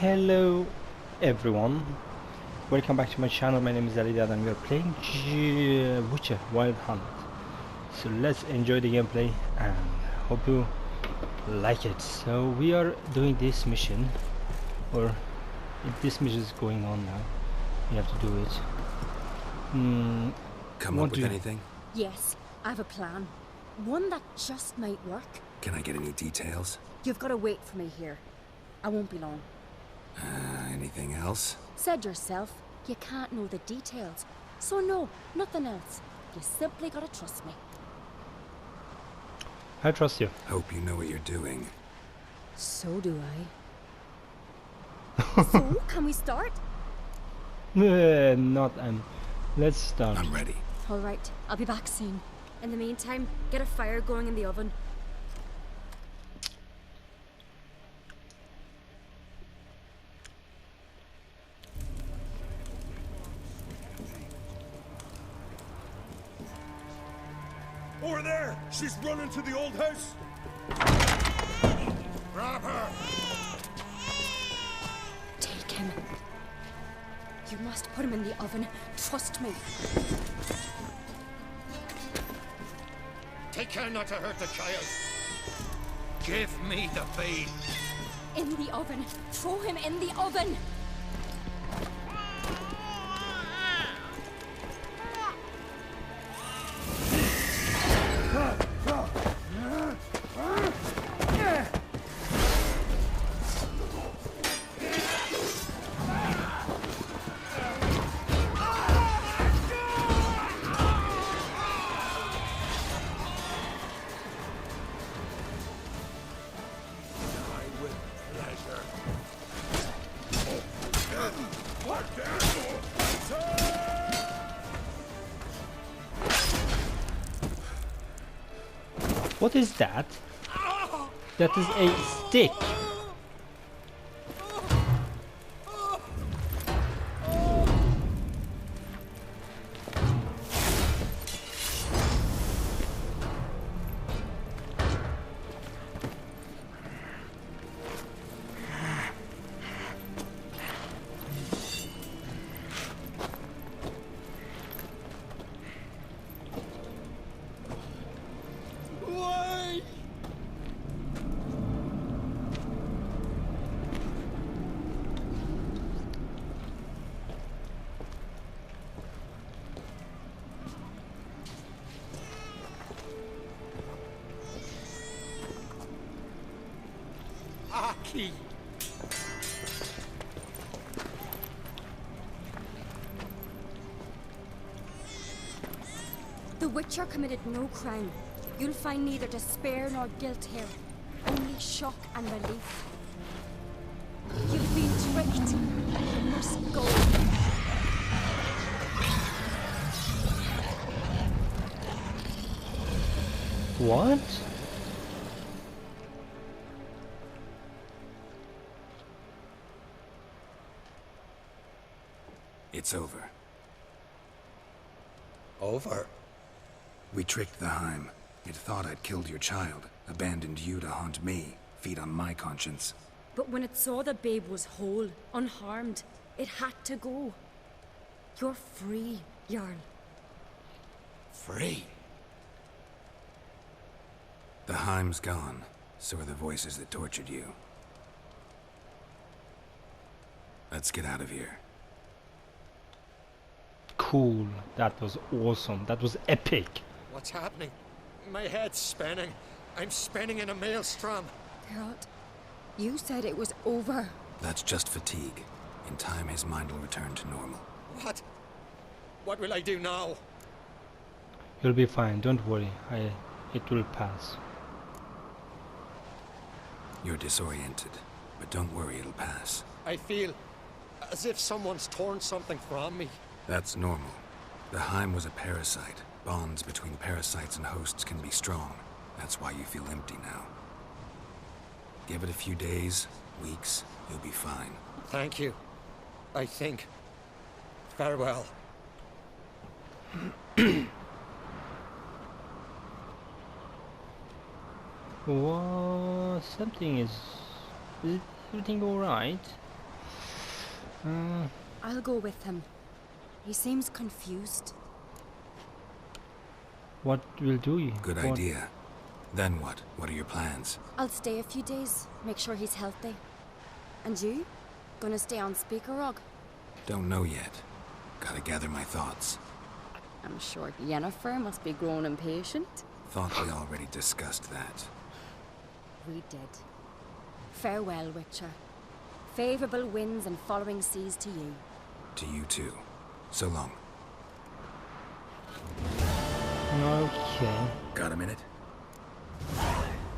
Hello everyone, welcome back to my channel. My name is Alidad and we are playing Witcher Wild Hunt. So let's enjoy the gameplay and hope you like it. So we are doing this mission, or this mission is going on now. We have to do it. Come up with anything? Yes, I have a plan. One that just might work. Can I get any details? You've got to wait for me here. I won't be long. Anything else? Said yourself, you can't know the details. So no, nothing else. You simply gotta trust me. I trust you. Hope you know what you're doing. So do I. So, can we start? Not let's start. I'm ready. Alright, I'll be back soon. In the meantime, get a fire going in the oven. Over there! She's running to the old house! Grab her! Take him. You must put him in the oven. Trust me. Take care not to hurt the child. Give me the babe. In the oven. Throw him in the oven. What is that? That is a stick. Aki! The Witcher committed no crime. You'll find neither despair nor guilt here. Only shock and relief. You've been tricked. You must go. What? It's over. Over? We tricked the Heim. It thought I'd killed your child, abandoned you to haunt me, feed on my conscience. But when it saw the babe was whole, unharmed, it had to go. You're free, Jarl. Free? The Heim's gone, so are the voices that tortured you. Let's get out of here. Cool. That was awesome. That was epic. What's happening? My head's spinning. I'm spinning in a maelstrom. Geralt, you said it was over. That's just fatigue. In time, his mind will return to normal. What? What will I do now? You'll be fine. Don't worry. It will pass. You're disoriented, but don't worry, it'll pass. I feel as if someone's torn something from me. That's normal. The Heim was a parasite. Bonds between parasites and hosts can be strong. That's why you feel empty now. Give it a few days, weeks, you'll be fine. Thank you. I think. Farewell. What? Something is everything alright? I'll go with him. He seems confused. What will do you? Good What- idea. Then what? What are your plans? I'll stay a few days, make sure he's healthy. And you? Gonna stay on Speaker Rog? Don't know yet. Gotta gather my thoughts. I'm sure Yennefer must be growing impatient. Thought we already discussed that. We did. Farewell, Witcher. Favourable winds and following seas to you. To you too. So long. Okay. Got a minute?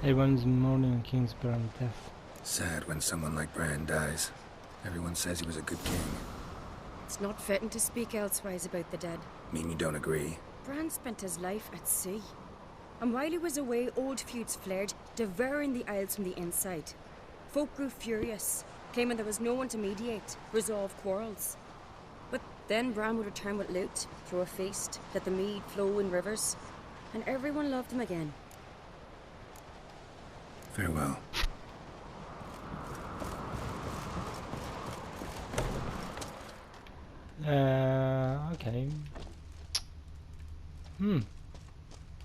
Everyone's mourning Kingsborough's death. Sad when someone like Bran dies. Everyone says he was a good king. It's not fitting to speak elsewise about the dead. Mean you don't agree? Bran spent his life at sea. And while he was away, old feuds flared, devouring the Isles from the inside. Folk grew furious, claiming there was no one to mediate, resolve quarrels. But then Bran would return with loot, throw a feast, let the mead flow in rivers, and everyone loved him again. Farewell. Okay.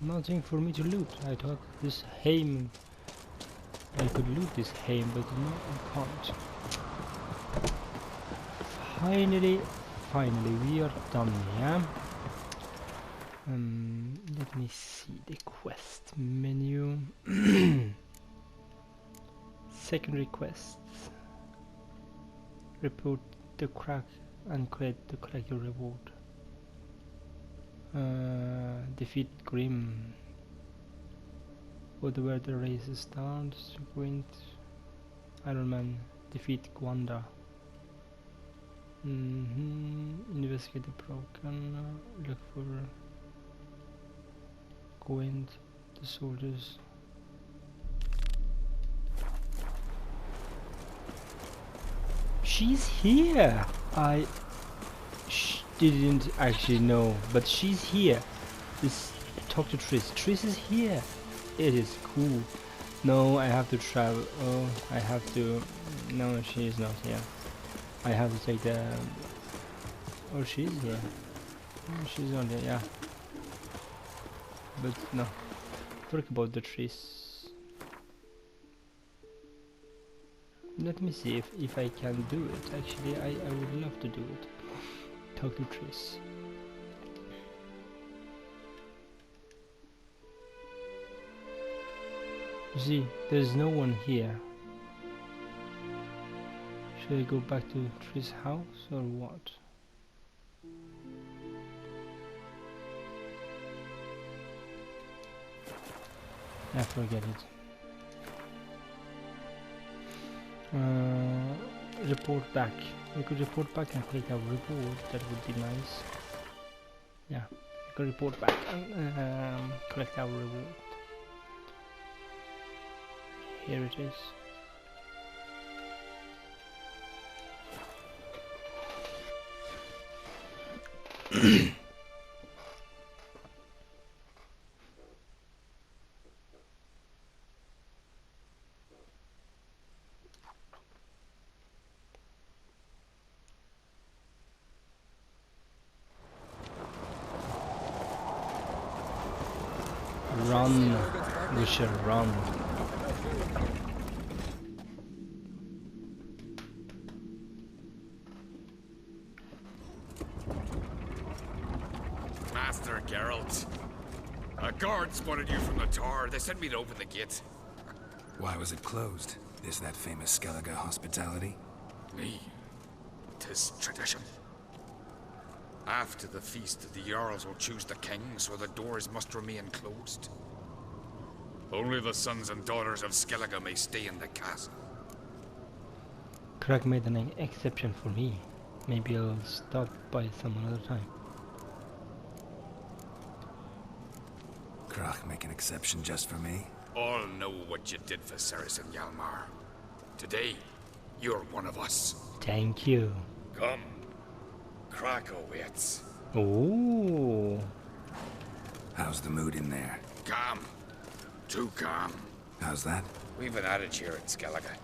Nothing for me to loot. I thought this Haim... I could loot this Haim, but no, I can't. Finally, we are done, yeah? Let me see the quest menu. Secondary quests. Report the crack and collect the collector reward. Defeat Grim. Where the race starts. Gwent. Iron Man. Defeat Gwanda. Investigate the broken. Look for Gwent. The soldiers. She's here! I didn't actually know, but she's here. Just talk to Triss. Triss is here. It is cool. No, I have to travel. Oh, I have to. No, she is not here. I have to take the. Oh, she's here. Oh, she's not here. Yeah. But no. Talk about the Triss. Let me see if I can do it. Actually, I would love to do it. Talk to Triss. You see, there's no one here. Should I go back to Triss' house or what? I forget it. Report back. We could report back and click our reward. That would be nice. Yeah, we could report back and collect our reward. Here it is. Run, we shall run. Master Geralt, a guard spotted you from the tower. They sent me to open the gate. Why was it closed? Is that famous Skellige hospitality? Me? 'Tis tradition. After the feast, the Jarls will choose the king, so the doors must remain closed. Only the sons and daughters of Skellige may stay in the castle. Crag made an exception for me. Maybe I'll stop by some other time. Krach make an exception just for me? All know what you did for Cerys and Hjalmar. Today, you're one of us. Thank you. Come. Krach awaits. Oh. How's the mood in there? Calm. Too calm. How's that? We've an adage here in Skellige.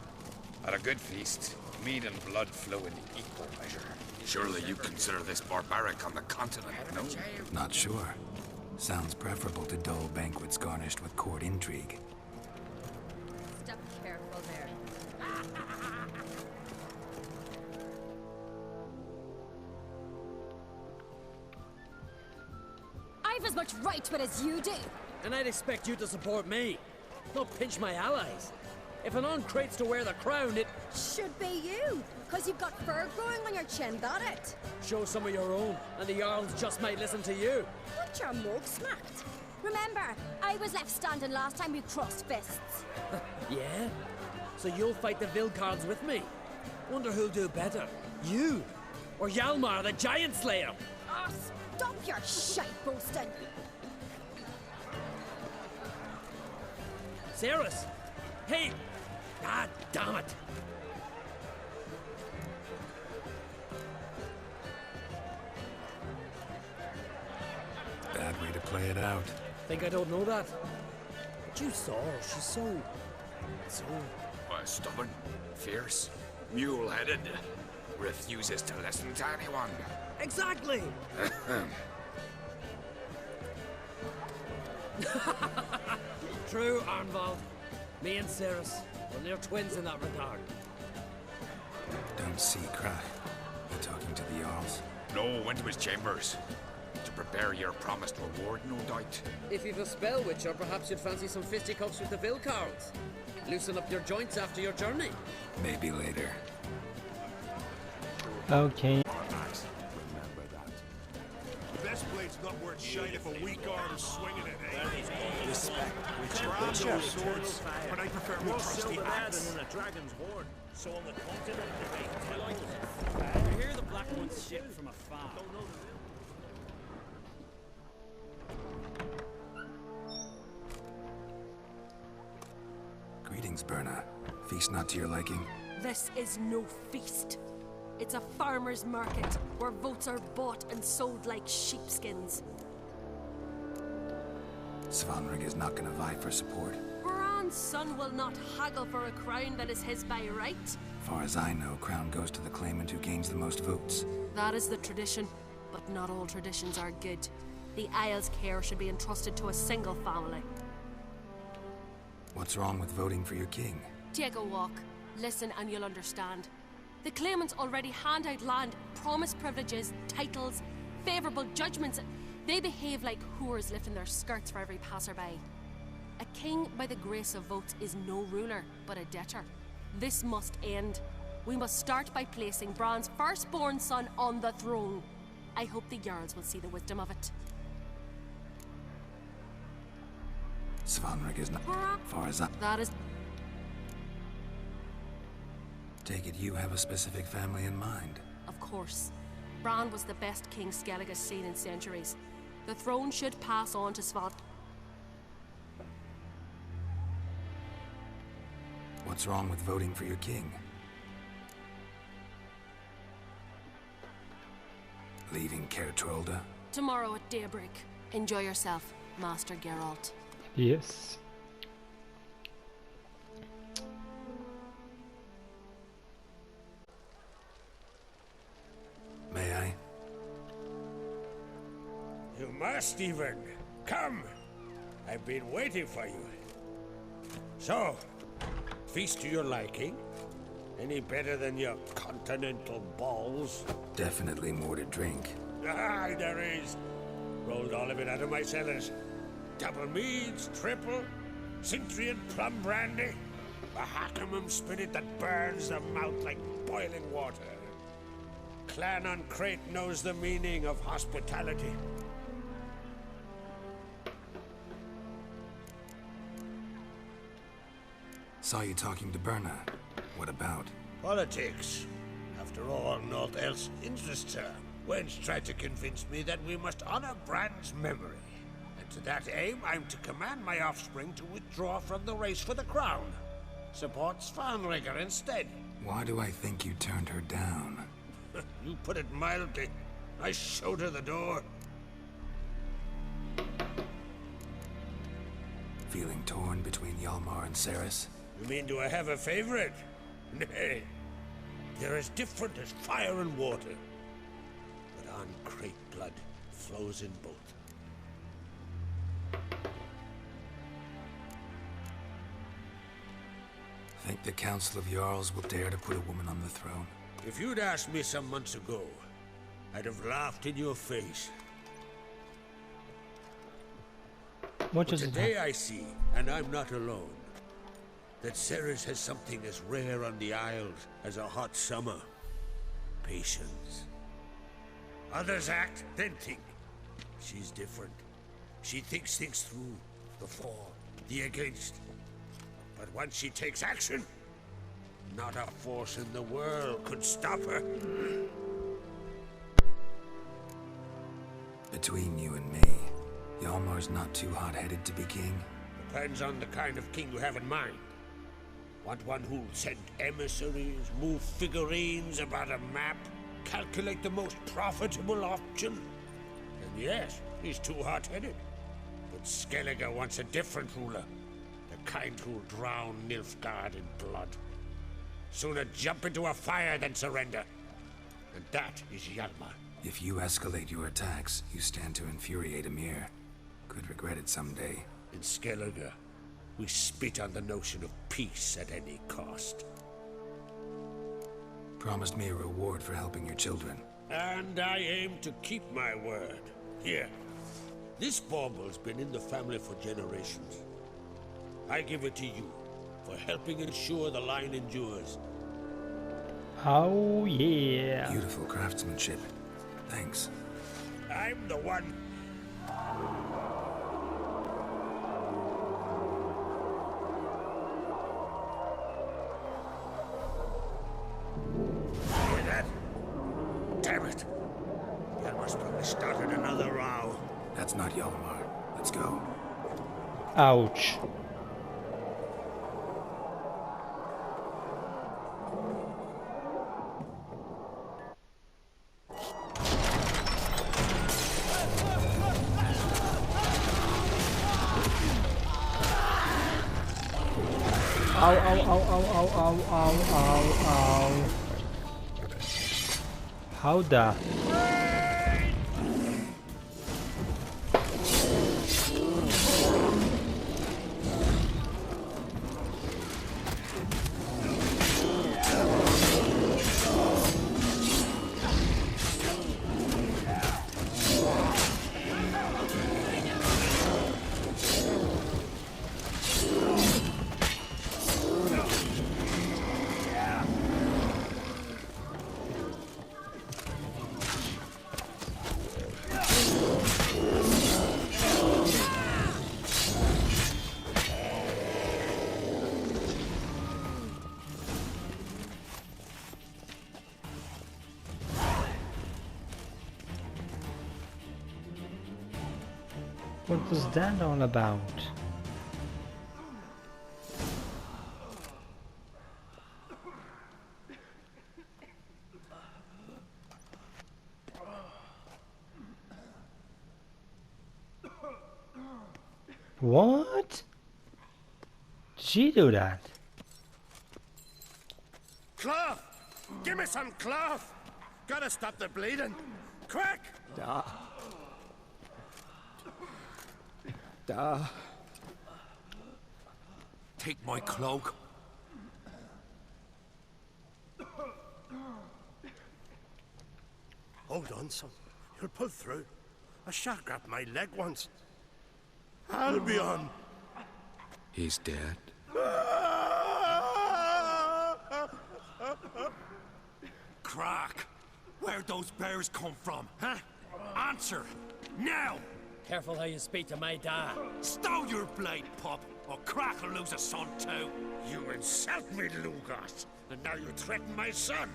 At a good feast, Mead and blood flow in equal measure. Surely you consider this barbaric on the continent, no? Not sure. Sounds preferable to dull banquets garnished with court intrigue. Step careful there. I've as much right to it as you do. And I'd expect you to support me, not pinch my allies. If an uncrate's to wear the crown, it Should be you, because you've got fur growing on your chin, that it? show some of your own, and the Jarls just might listen to you. What your mug smacked? Remember, I was left standing last time we crossed fists. Yeah? So you'll fight the Vilcards with me? Wonder who'll do better, you or Hjalmar the Giant Slayer? Oh, stop your shite boasting. Cerys? Hey! God damn it! Bad way to play it out. Think I don't know that? But you saw her, she's so... Stubborn, fierce, mule-headed. Refuses to listen to anyone. Exactly! True, Arnvald. Me and Cerys, well, they're twins in that regard. Don't see Krach. You talking to the Jarls? No, went to his chambers. To prepare your promised reward, no doubt. If you've a spell witcher, perhaps you'd fancy some fisticuffs with the Vilcards. Loosen up your joints after your journey. Maybe later. Okay. The best blade's not worth shite if a weak arm is swinging it, eh? Respect, Bravo swords, but I prefer my trusty axe. than a dragon's horn. So on the continent, I hear the Black One's ship from afar. Greetings, Berna. Feast not to your liking? This is no feast. It's a farmer's market where votes are bought and sold like sheepskins. Svanrig is not gonna vie for support. Bran's son will not haggle for a crown that is his by right. Far as I know, crown goes to the claimant who gains the most votes. That is the tradition, but not all traditions are good. The Isle's care should be entrusted to a single family. What's wrong with voting for your king? Take a walk, listen and you'll understand. The claimants already hand out land, promise privileges, titles, favourable judgments. They behave like whores lifting their skirts for every passerby. A king by the grace of votes is no ruler, but a debtor. This must end. We must start by placing Bran's firstborn son on the throne. I hope the Jarls will see the wisdom of it. Svanrig is not... Far as I... That is... Take it you have a specific family in mind. Of course. Bran was the best king Skellig has seen in centuries. The throne should pass on to Svan. What's wrong with voting for your king? Leaving Caer Trolda? Tomorrow at daybreak. Enjoy yourself, Master Geralt. Yes. May I? You must even. Come! I've been waiting for you. So, feast to your liking? Any better than your continental balls? Definitely more to drink. Aye, there is. Rolled all of it out of my cellars. Double meads, triple, Cintrian plum brandy, a Hackamum spirit that burns the mouth like boiling water. Clan on Crate knows the meaning of hospitality. Saw you talking to Berna. What about? Politics. After all, naught else interests her. Wench tried to convince me that we must honor Bran's memory. And to that aim, I'm to command my offspring to withdraw from the race for the crown. Support Svanrigger instead. Why do I think you turned her down? You put it mildly. I showed her the door. Feeling torn between Hjalmar and Cerys? You mean do I have a favorite? Nay. They're as different as fire and water. But An-Krayt blood flows in both. Think the Council of Jarls will dare to put a woman on the throne? If you'd asked me some months ago, I'd have laughed in your face. What But does it today I see, and I'm not alone, that Ceres has something as rare on the Isles as a hot summer. Patience. Others act, then think. She's different. She thinks things through. The for, the against. But once she takes action, not a force in the world could stop her. Between you and me, Hjalmar's not too hot-headed to be king. Depends on the kind of king you have in mind. Want one who'll send emissaries, move figurines about a map, calculate the most profitable option? And yes, he's too hot-headed. But Skellige wants a different ruler. The kind who'll drown Nilfgaard in blood. Sooner jump into a fire than surrender. And that is Hjalmar. If you escalate your attacks, you stand to infuriate Emir. Could regret it someday. In Skellige, we spit on the notion of peace at any cost. Promised me a reward for helping your children. And I aim to keep my word. Here, this bauble's been in the family for generations. I give it to you for helping ensure the line endures. Oh yeah. Beautiful craftsmanship. Thanks. I'm the one. Hear that? Damn it. Hjalmar's probably started another row. That's not Hjalmar. Let's go. Ouch. Ow, ow, ow, ow, ow, ow, ow, ow, ow. How the? What was that all about? What? Did she do that? Cloth! Give me some cloth! Gotta stop the bleeding! Quick! Take my cloak. Hold on, son. You'll pull through. A shark grabbed my leg once. Albion! He's dead. Crack! Where'd those bears come from, huh? Answer! Now! Careful how you speak to my dad. Stow your blade, pup, or Crack will lose a son too. You insult me, Lugos, and now you threaten my son.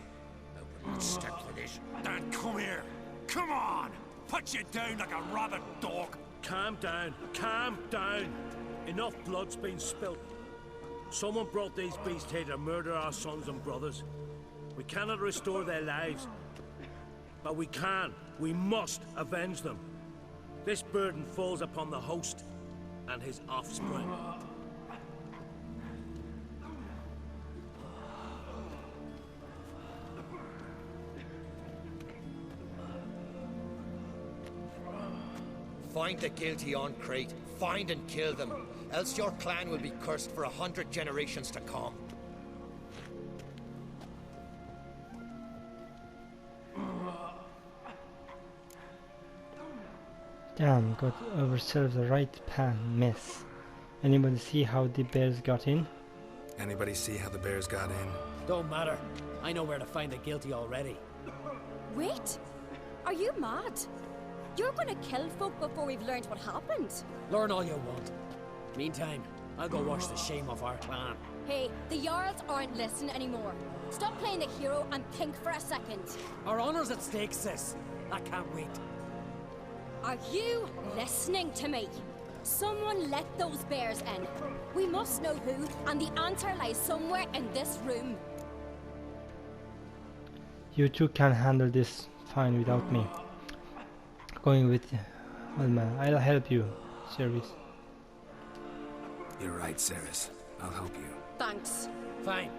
I will not step to this. Then come here. Come on! Put you down like a rabid dog. Calm down. Calm down. Enough blood's been spilt. Someone brought these beasts here to murder our sons and brothers. We cannot restore their lives. But we can. We must avenge them. This burden falls upon the host and his offspring. Find the guilty on Crete, find and kill them, else your clan will be cursed for 100 generations to come. Damn, got ourselves a right pan mess. Anybody see how the bears got in? Anybody see how the bears got in? Don't matter. I know where to find the guilty already. Wait! Are you mad? You're gonna kill folk before we've learned what happened. Learn all you want. Meantime, I'll go wash the shame off our clan. Hey, the Jarls aren't listening anymore. Stop playing the hero and think for a second. Our honor's at stake, sis. I can't wait. Are you listening to me? Someone let those bears in. We must know who, and the answer lies somewhere in this room. You two can handle this fine without me. Going with Alma. I'll help you, Service. You're right, Ceres. I'll help you. Thanks. Fine.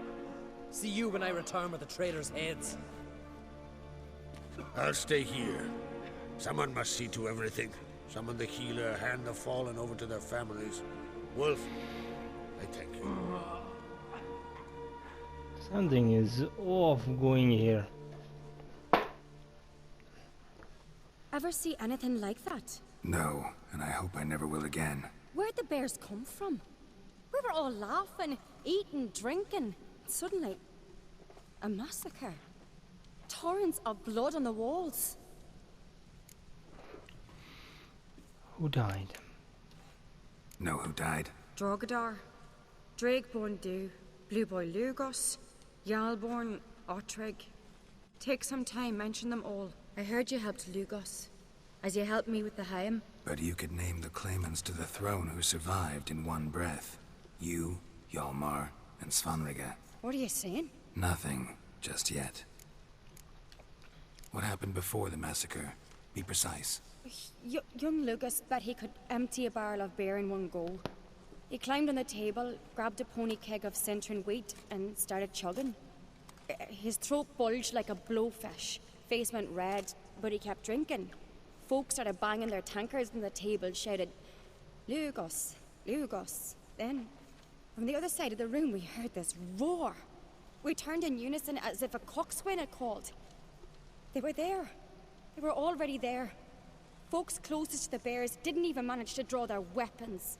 See you when I return with the traitors' heads. I'll stay here. Someone must see to everything. Summon the healer, hand the fallen over to their families. Wolf, I thank you. Something is off going here. Ever see anything like that? No, and I hope I never will again. Where'd the bears come from? We were all laughing, eating, drinking. Suddenly, a massacre. Torrents of blood on the walls. Who died? Know who died? Drogadar, Drakeborn Du, Blue Boy Lugos, Yalborn, Ottrig. Take some time, mention them all. I heard you helped Lugos, as you helped me with the Haim. But you could name the claimants to the throne who survived in one breath. You, Hjalmar, and Svanrige. What are you saying? Nothing, just yet. What happened before the massacre? Be precise. Young Lucas bet he could empty a barrel of beer in one go. He climbed on the table, grabbed a pony keg of Centron wheat, and started chugging. His throat bulged like a blowfish, face went red, but he kept drinking. Folks started banging their tankards on the table, shouted, "Lugos, Lugos." Then, from the other side of the room, we heard this roar. We turned in unison as if a coxswain had called. They were there. They were already there. Folks closest to the bears didn't even manage to draw their weapons.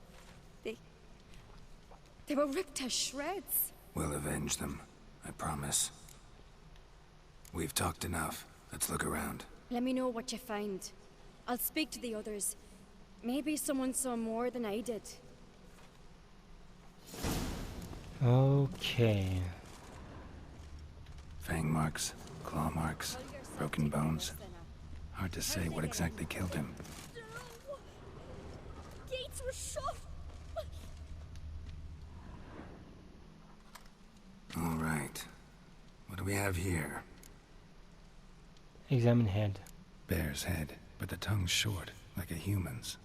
They were ripped to shreds. We'll avenge them, I promise. We've talked enough. Let's look around. Let me know what you find. I'll speak to the others. Maybe someone saw more than I did. Okay. Fang marks, claw marks, broken bones. Hard to say what exactly killed him. Gates were shut. All right. What do we have here? Examine head. Bear's head, but the tongue's short, like a human's.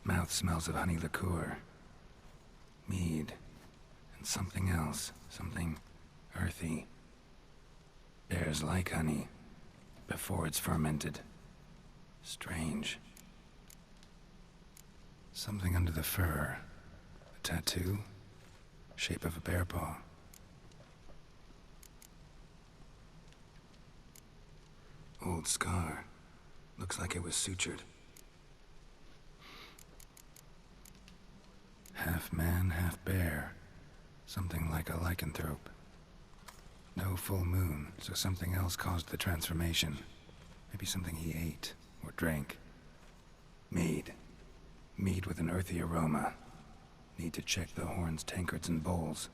Mouth smells of honey liqueur. Mead. And something else. Something earthy. Bears like honey. Before it's fermented. Strange. Something under the fur. A tattoo. Shape of a bear paw. Old scar. Looks like it was sutured. Half man, half bear. Something like a lycanthrope. No full moon, so something else caused the transformation. Maybe something he ate or drank. Mead. Mead with an earthy aroma. Need to check the horns, tankards, and bowls.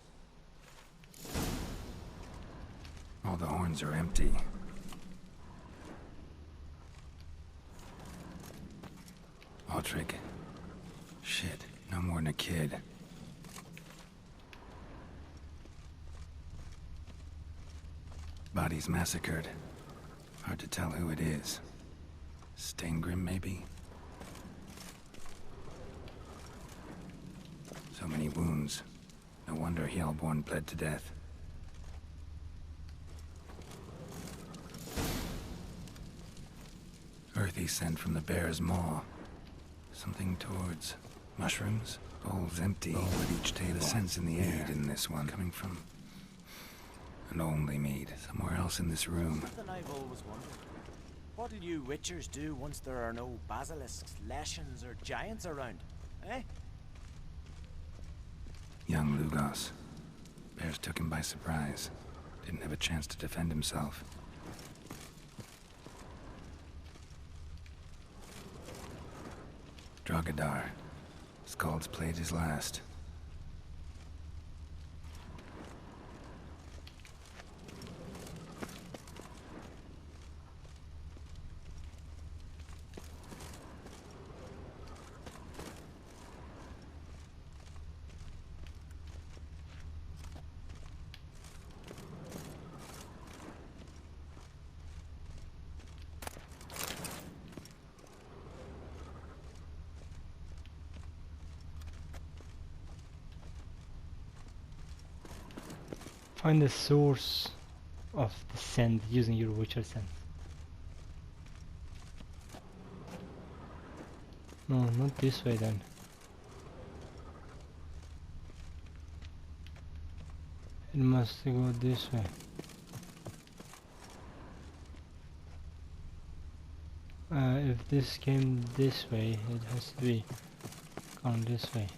All the horns are empty. Ottrig. Shit, no more than a kid. Body's massacred. Hard to tell who it is. Steingrim, maybe? So many wounds. No wonder Hjalborn bled to death. earthy scent from the bear's maw. Something towards mushrooms. Bowl's empty, but each day the scent's in the air. In this one, coming from an only mead. Somewhere else in this room. Something I've always wondered. What'll you witchers do once there are no basilisks, leshens, or giants around? Eh? Young Lugos. Bears took him by surprise. Didn't have a chance to defend himself. Drogadar. Skald's played his last. Find the source of the scent using your Witcher sense. No, not this way then. It must go this way. If this came this way, it has to be gone this way.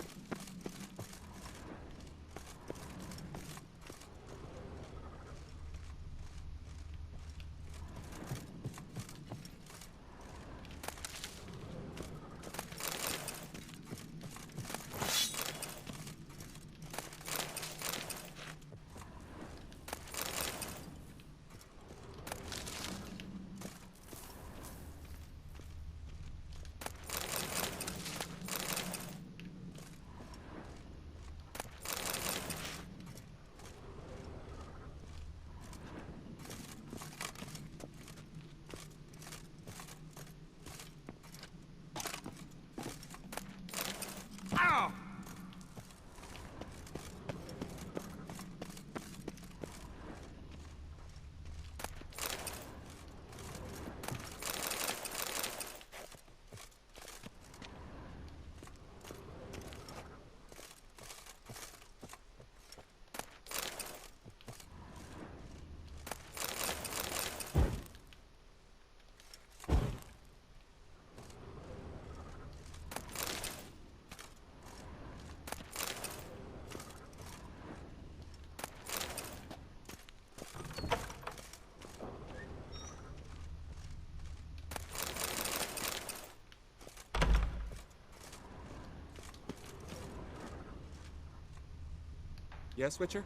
Yes, Witcher?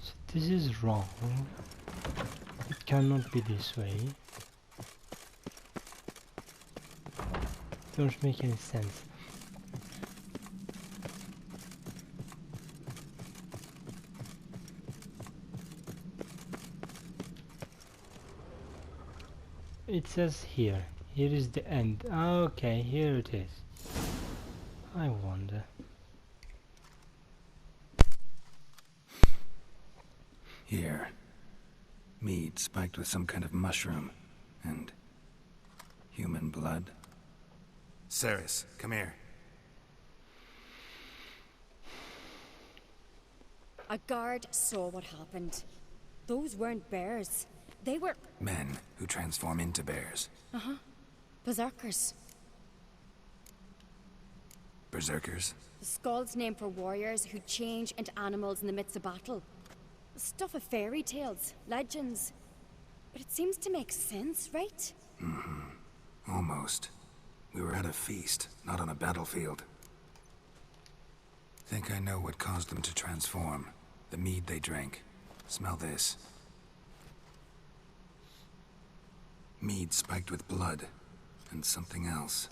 So this is wrong. It cannot be this way. Don't make any sense. It says here. Here is the end. Okay, here it is. I wonder. Here. Mead spiked with some kind of mushroom. And human blood. Ceres, come here. A guard saw what happened. Those weren't bears. They were... Men who transform into bears. Uh-huh. Berserkers. Berserkers? The Skald's name for warriors who change into animals in the midst of battle. Stuff of fairy tales, legends. But it seems to make sense, right? Mm-hmm. Almost. We were at a feast, not on a battlefield. Think I know what caused them to transform. The mead they drank. Smell this. Mead spiked with blood. And something else.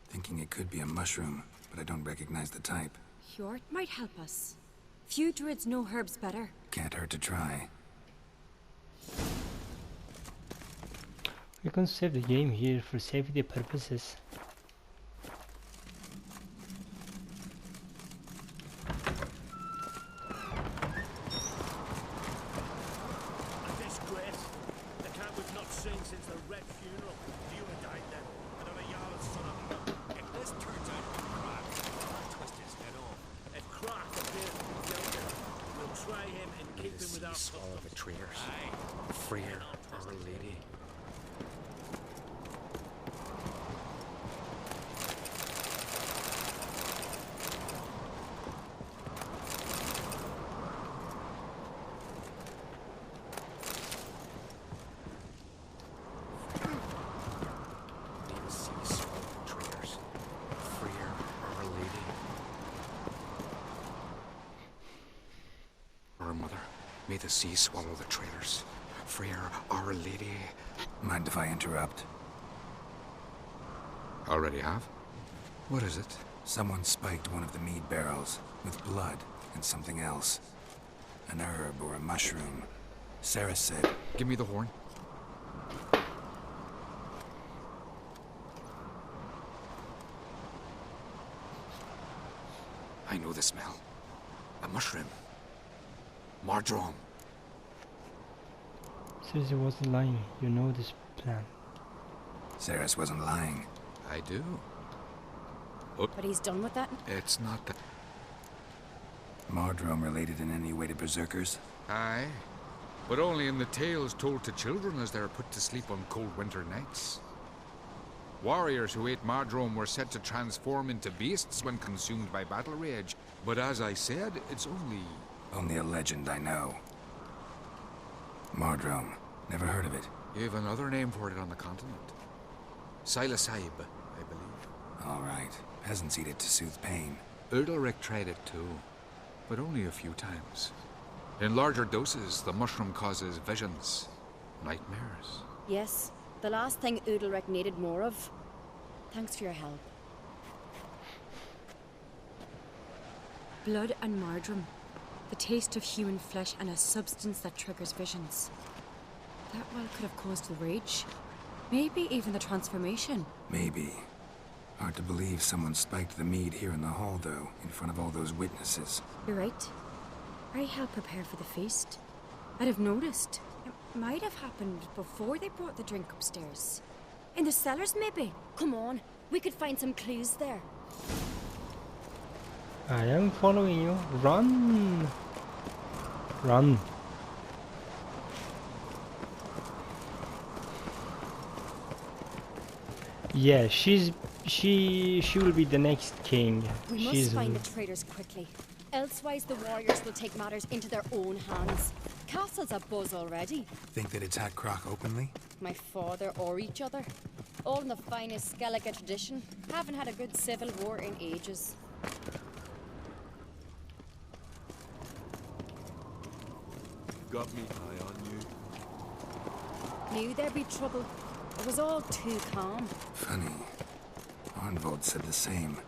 Thinking it could be a mushroom. but I don't recognize the type. Hjort might help us. Few druids know herbs better. Can't hurt to try. We can save the game here for safety purposes. A disgrace. The camp we've not seen since the Red funeral. You had died then. Another Jarl's son of a... If this turns out to be Crack, I'll twist his head off. If Crack appears to be guilty, we'll try him and keep him with our Swallow the customs. traitors. Aye. Freer, Our Lady. May the sea swallow the traitors. Freer, Our Lady. Our Mother, may the sea swallow the traitors. Freer, Our Lady. Mind if I interrupt? Already have? What is it? Someone spiked one of the mead barrels with blood and something else. An herb or a mushroom. Sarah said... Give me the horn. I know the smell. A mushroom. Mardrome. Cersei wasn't lying. You know this plan. Ceres wasn't lying. I do. But he's done with that. It's not that. Mardrome related in any way to berserkers? Aye. But only in the tales told to children as they're put to sleep on cold winter nights. Warriors who ate Mardrome were said to transform into beasts when consumed by battle rage. But as I said, it's only... Only a legend I know. Mardrome. Never heard of it. You've another name for it on the continent. Silasaib, I believe. All right. Peasants eat it to soothe pain. Udalric tried it too, but only a few times. In larger doses, the mushroom causes visions, nightmares. Yes, the last thing Udalric needed more of. Thanks for your help. Blood and Mardrome. The taste of human flesh and a substance that triggers visions. That well could have caused the rage. Maybe even the transformation. Maybe. Hard to believe someone spiked the mead here in the hall, though, in front of all those witnesses. You're right. I helped prepare for the feast. I'd have noticed. It might have happened before they brought the drink upstairs. In the cellars, maybe. Come on, we could find some clues there. I am following you. Run! Run. Yeah, she will be the next king. We must find the traitors quickly. Elsewise, the warriors will take matters into their own hands. Castle's abuzz already. Think they'd attack Croc openly? My father or each other. All in the finest Skellige tradition. Haven't had a good civil war in ages. Got me eye on you. Knew there'd be trouble. It was all too calm. Funny. Arnvold said the same.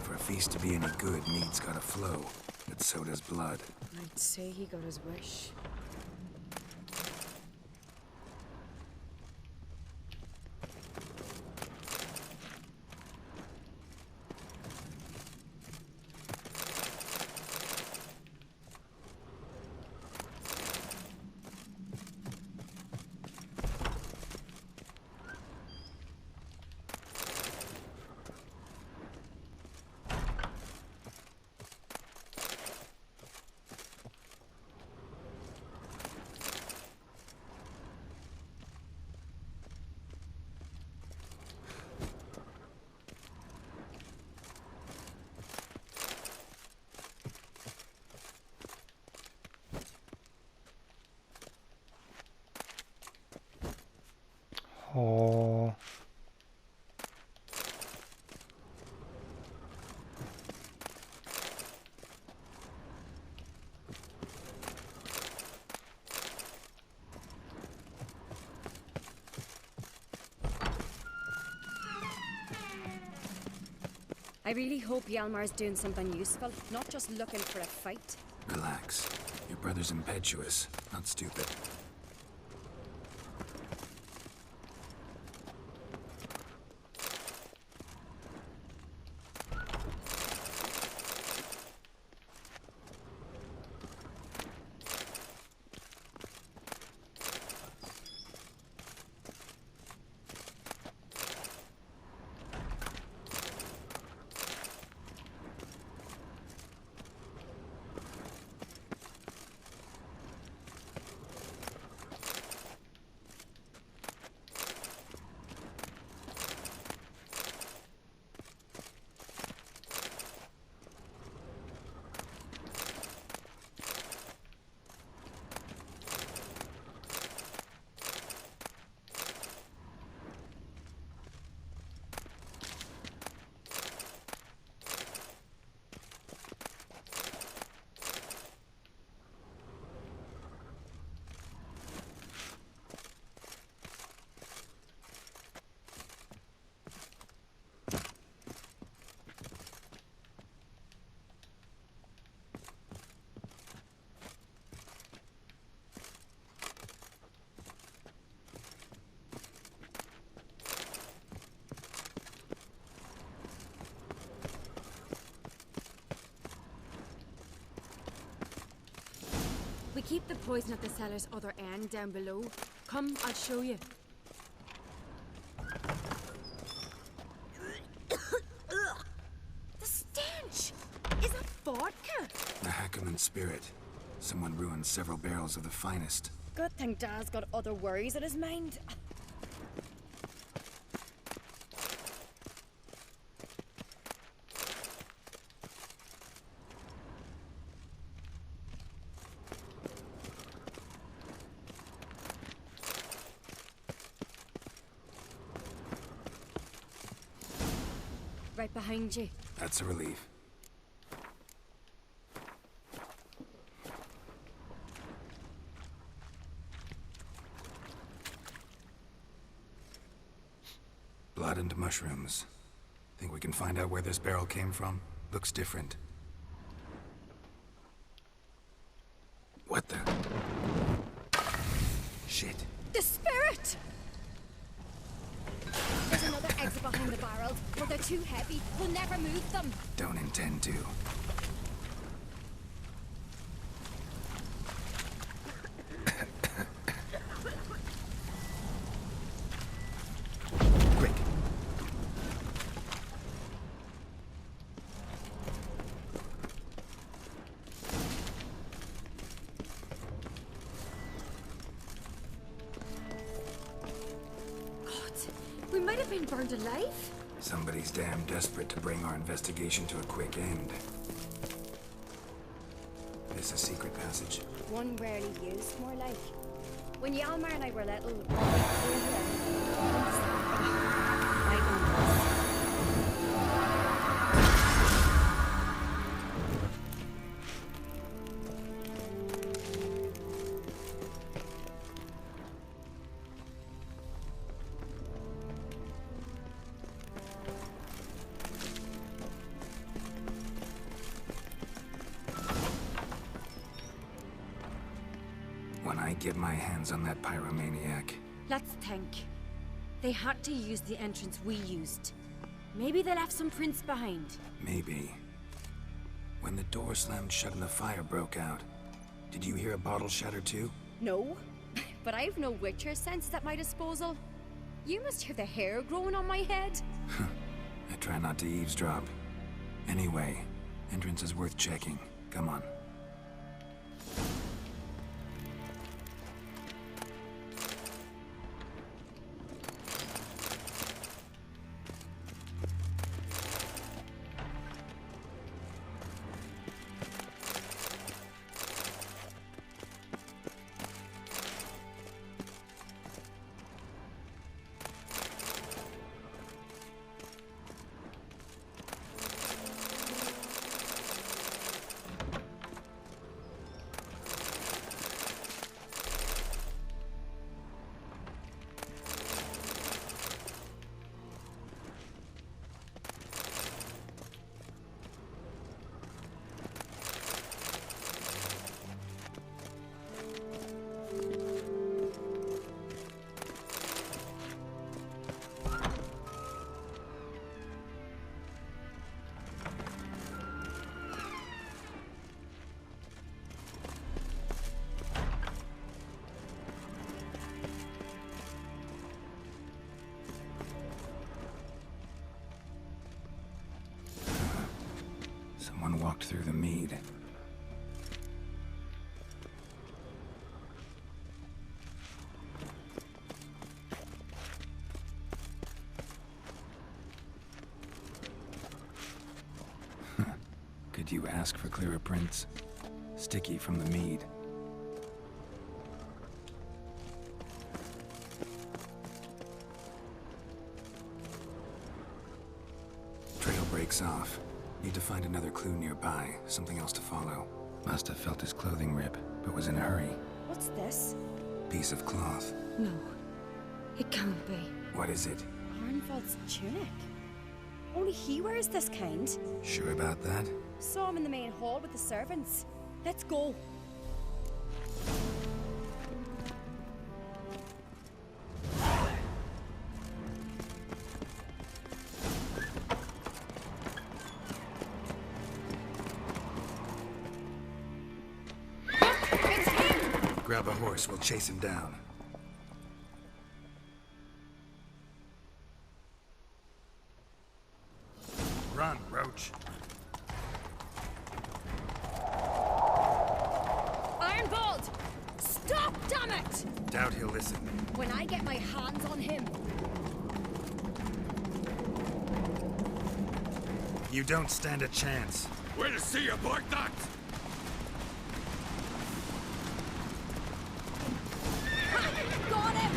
For a feast to be any good, mead's gotta flow. But so does blood. I'd say he got his wish. Oh. I really hope Yalmar's doing something useful, not just looking for a fight. Relax. Your brother's impetuous, not stupid. We keep the poison at the cellar's other end down below. Come, I'll show you. The stench! Is that vodka? The Hackerman spirit. Someone ruined several barrels of the finest. Good thing Dad's got other worries on his mind. Right behind you. That's a relief. Blood and mushrooms. Think we can find out where this barrel came from? Looks different. What the? Shit. The spirit! There's another exit behind the barrels, but they're too heavy. We'll never move them. Don't intend to. Quick. We might have been burned alive. Somebody's damn desperate to bring our investigation to a quick end. This a secret passage? One rarely used, more like. When Yalmar and I were little, When I get my hands on that pyromaniac, let's think. They had to use the entrance we used. Maybe they left some prints behind. maybe. When the door slammed shut and the fire broke out, did you hear a bottle shatter too? No, but I've no Witcher senses at my disposal. You must hear the hair growing on my head. I try not to eavesdrop. Anyway, entrance is worth checking. Come on. walked through the mead. Could you ask for clearer prints? Sticky from the mead. Trail breaks off. Need to find another clue nearby, something else to follow. Must have felt his clothing rip, but was in a hurry. What's this? Piece of cloth. No. It can't be. What is it? Arnvald's tunic. Only he wears this kind. Sure about that? Saw him in the main hall with the servants. Let's go. It's him! Grab a horse, we'll chase him down. Run, Roach. Ironbolt! Stop, damn it! Doubt he'll listen. When I get my hands on him. You don't stand a chance. We'll see about that! Ha! Got him!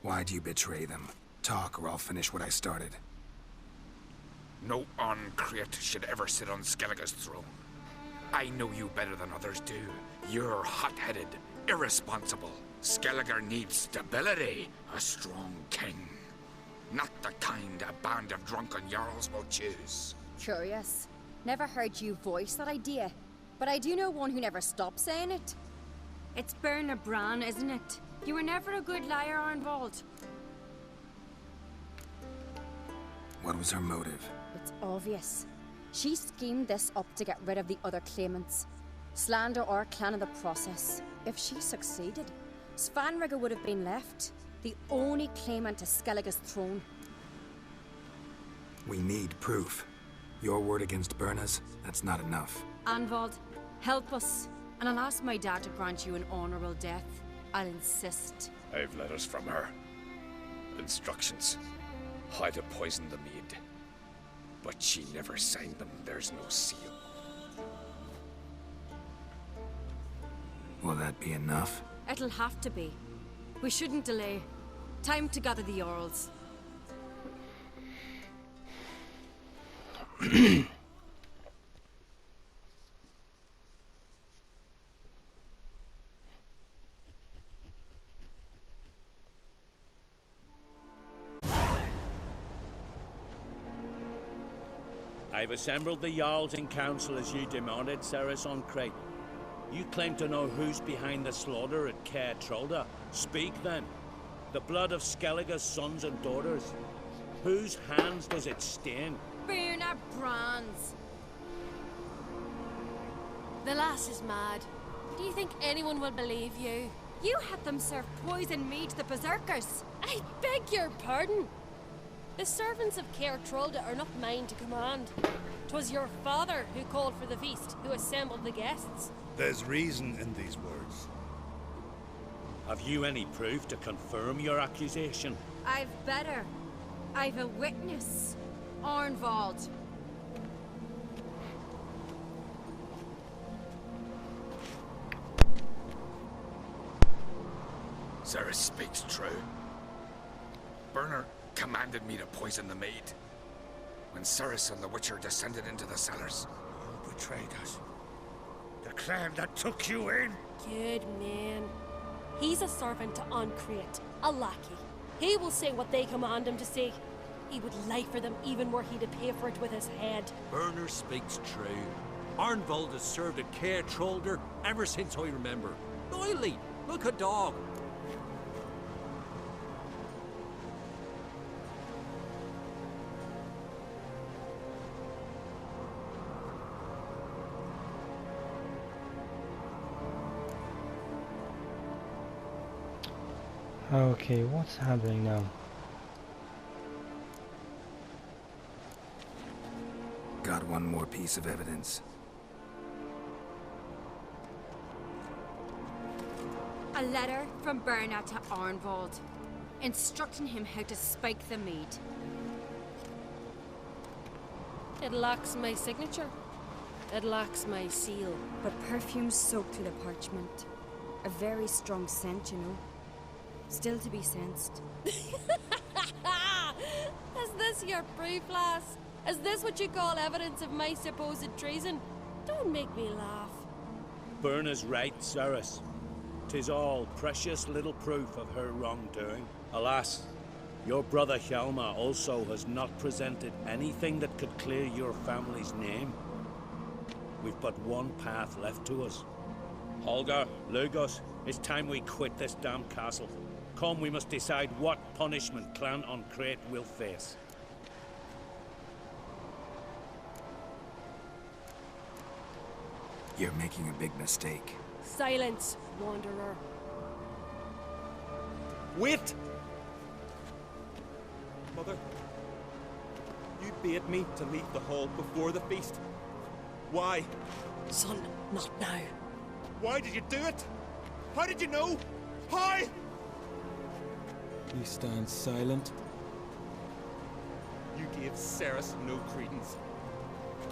Why'd you betray them? Talk or I'll finish what I started. No Uncreate should ever sit on Skellige's throne. I know you better than others do. You're hot-headed, irresponsible. Skellige needs stability, a strong king. Not the kind a band of drunken jarls will choose. Curious. Never heard you voice that idea. But I do know one who never stops saying it. It's Berna Bran, isn't it? You were never a good liar, Arnvald. What was her motive? It's obvious. She schemed this up to get rid of the other claimants. Slander our clan in the process. If she succeeded, Svanrige would have been left. The only claimant to Skellige's throne. We need proof. Your word against Berna's, that's not enough. Arnvald, help us. And I'll ask my dad to grant you an honorable death. I'll insist. I've letters from her. Instructions. How to poison the mead. But she never signed them. There's no seal. Will that be enough? It'll have to be. We shouldn't delay. Time to gather the Jarls. I've assembled the Jarls in council as you demanded, Cerys Uncreate. You claim to know who's behind the slaughter at Caer Trolda. Speak then. The blood of Skellige's sons and daughters. Whose hands does it stain? Berna Bran's. The lass is mad. Do you think anyone will believe you? You had them serve poison mead to the berserkers. I beg your pardon. The servants of Caer Trolda are not mine to command. 'Twas your father who called for the feast, who assembled the guests. There's reason in these words. Have you any proof to confirm your accusation? I've better. I've a witness. Arnvald. Cerys speaks true. Berna commanded me to poison the maid. When Cerys and the Witcher descended into the cellars. You betrayed us. The clan that took you in. Good man. He's a servant to Uncreate, a lackey. He will say what they command him to say. He would lie for them even were he to pay for it with his head. Berner speaks true. Arnvald has served at Caer Trolder ever since I remember. Loyally, like a dog. Okay, what's happening now? one more piece of evidence. A letter from Berna to Arnvald, instructing him how to spike the mead. It lacks my signature. It lacks my seal. But perfume soaked through the parchment. A very strong scent, you know. Still to be sensed. Is this your proof, lass? Is this what you call evidence of my supposed treason? Don't make me laugh. Berna's right, Cerys. 'Tis all precious little proof of her wrongdoing. Alas, your brother Hjalmar also has not presented anything that could clear your family's name. We've but one path left to us. Holger, Lugos, it's time we quit this damn castle. Come, we must decide what punishment Clan on Crete will face. You're making a big mistake. Silence, wanderer. Wait! Mother, you bade me to leave the hall before the feast. Why? Son, not now. Why did you do it? How did you know? How? You stand silent. You gave Cerys no credence.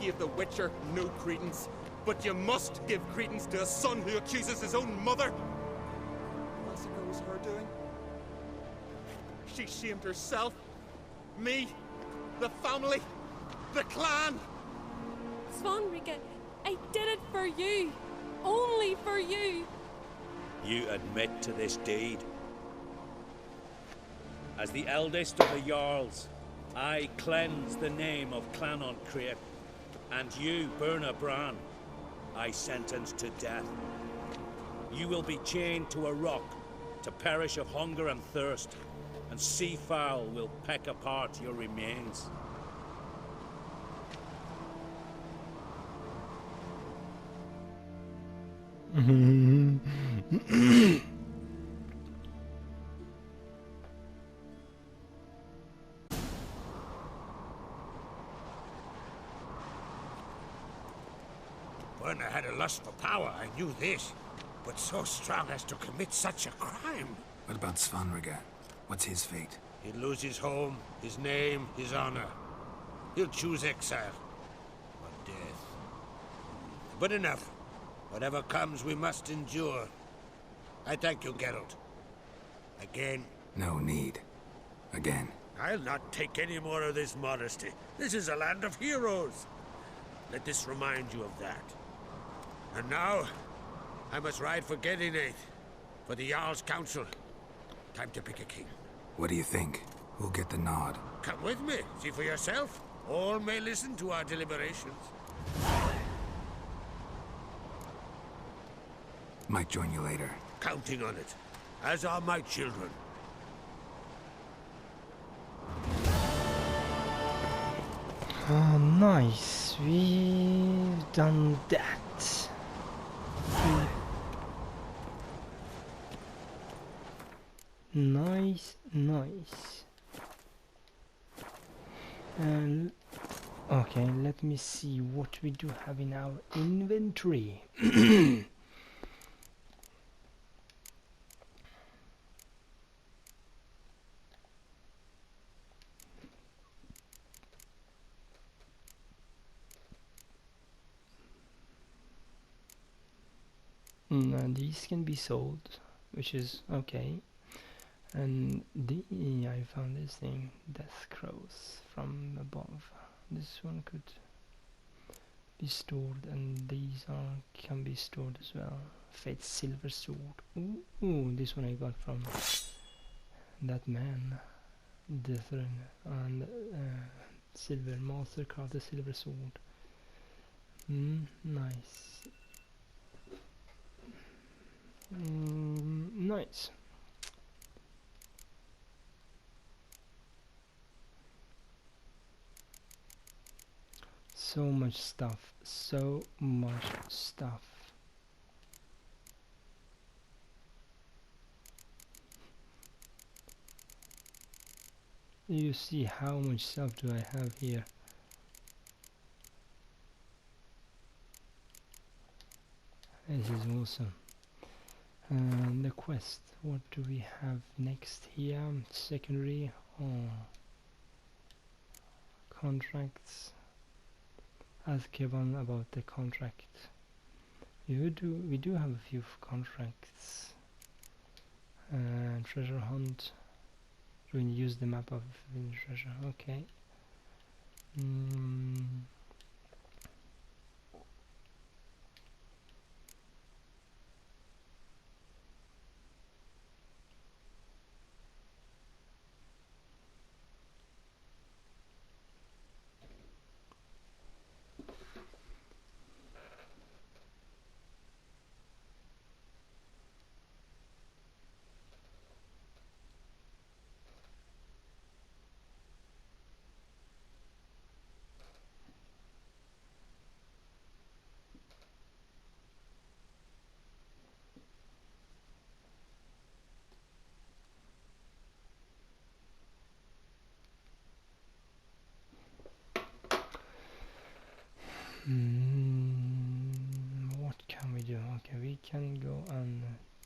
Gave the Witcher no credence. But you must give credence to a son who accuses his own mother. Massacre was her doing. She shamed herself, me, the family, the clan. Svanrika, I did it for you. Only for you. You admit to this deed. As the eldest of the Jarls, I cleanse the name of Clan on Crete, and you, Berna Bran, I sentence to death. You will be chained to a rock to perish of hunger and thirst, and sea fowl will peck apart your remains. Berna had a lust for power, I knew this. But so strong as to commit such a crime. What about Svanrika? What's his fate? He'll lose his home, his name, his honor. He'll choose exile. Or death. But enough. Whatever comes, we must endure. I thank you, Geralt. Again. No need. Again. I'll not take any more of this modesty. This is a land of heroes. Let this remind you of that. And now, I must ride for Gedinate, for the Jarl's Council. Time to pick a king. What do you think? Who'll get the nod? Come with me, see for yourself. All may listen to our deliberations. Might join you later. Counting on it, as are my children. Oh, nice. We've done that. Nice, nice. And okay, let me see what we do have in our inventory. And these can be sold, which is okay. And I found this thing, Death Crows from above. This one could be stored, and these can be stored as well. Fate's Silver Sword. Ooh, this one I got from that man, Deathrin, and Silver Mastercraft, the Silver Sword. Nice. Nice. So much stuff, so much stuff. You see how much stuff do I have here? This is awesome. And the quest, what do we have next here? Secondary, contracts. Ask Kevin about the contract. We do have a few contracts. Treasure hunt. We use the map of the treasure. Okay. What can we do? Okay, we can go and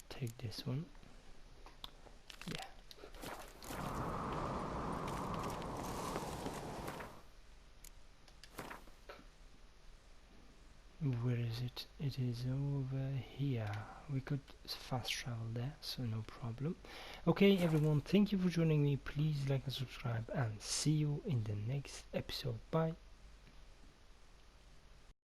take this one. Yeah. Where is it? It is over here. We could fast travel there, so no problem. Okay, everyone, thank you for joining me. Please like and subscribe, and see you in the next episode. Bye.